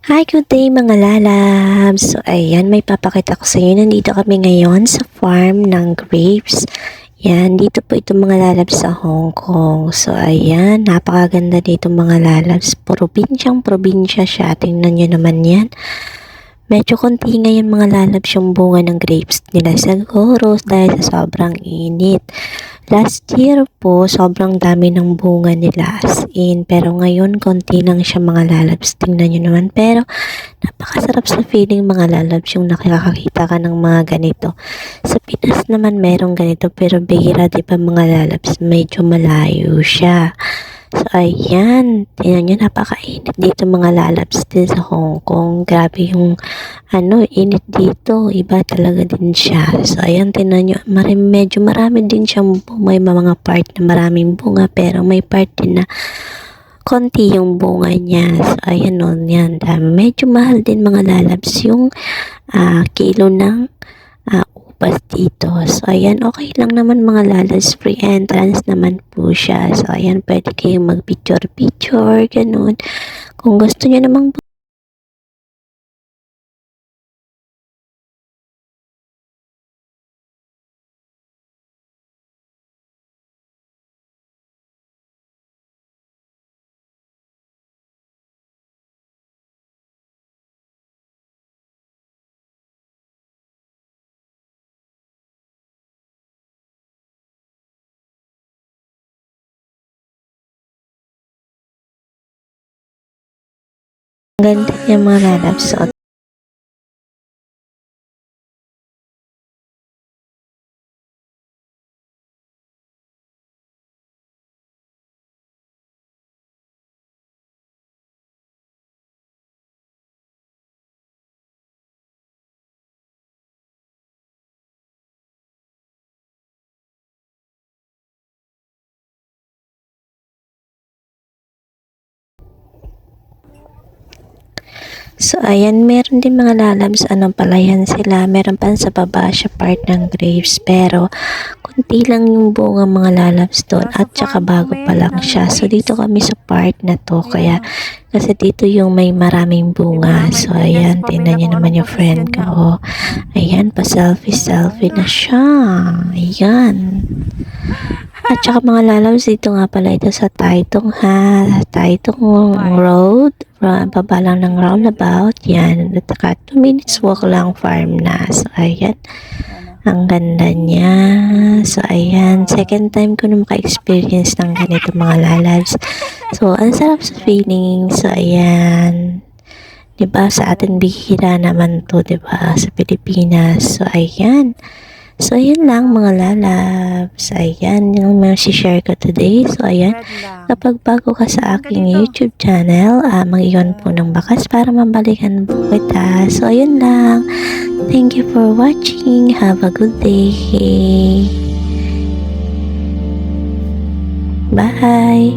Hi, good day mga lalabs! So, ayan, may papakita ko sa inyo. Nandito kami ngayon sa farm ng grapes. Yan, dito po itong mga lalabs sa Hong Kong. So, ayan, napakaganda dito mga lalabs. Probinsyang probinsya siya. Tingnan nyo naman yan. Medyo konti ngayon mga lalabs yung bunga ng grapes nila siguro dahil sa sobrang init. Last year po, sobrang dami ng bunga nila as in. Pero ngayon, konti lang siya mga lalabs. Tingnan nyo naman. Pero, napakasarap sa feeling mga lalabs yung nakakakita ka ng mga ganito. Sa Pinas naman merong ganito pero bihira diba mga lalabs, medyo malayo siya. So ayan, tingnan nyo napakainit dito mga lalabs din sa Hong Kong. Grabe yung init dito, iba talaga din siya. So ayan, tingnan nyo, medyo marami din siyang may mga part na maraming bunga pero may part din na konti yung bunga niya. So, ayan nun, yan. Medyo mahal din mga lalabs yung kilo ng upas dito. So, ayan, okay lang naman mga lalabs. Free entrance naman po siya. So, ayan, pwede kayong mag-picture, ganun. Kung gusto niyo namang ganda niya mga lalabs. So, So, ayan, meron din mga lalabs, palayan sila. Meron pa sa baba siya part ng grapes. Pero, kunti lang yung bunga mga lalabs doon. At saka bago pa lang siya. So, dito kami sa part na to. Kaya, kasi dito yung may maraming bunga. So, ayan, tingnan niyo naman yung friend ko. Oh, ayan, pa-selfie na siya. Ayan. At saka mga lalabs, dito nga pala ito sa Taitung Taitung Road. Baba lang ng roundabout. Yan. At saka 2 minutes walk lang farm na. So, ayan. Ang ganda niya. So, ayan. Second time ko na maka-experience ng ganito mga lalabs. So, ang sarap sa feeling. So, ayan. Diba, sa atin bihira naman to, diba, sa Pilipinas. So, ayan. So, ayan lang mga lalabs. Ayan yung mga share ko today. So, ayan. Kapag bago ka sa aking YouTube channel, mag-iwan po ng bakas para mabalikan po kita. So, ayan lang. Thank you for watching. Have a good day. Bye!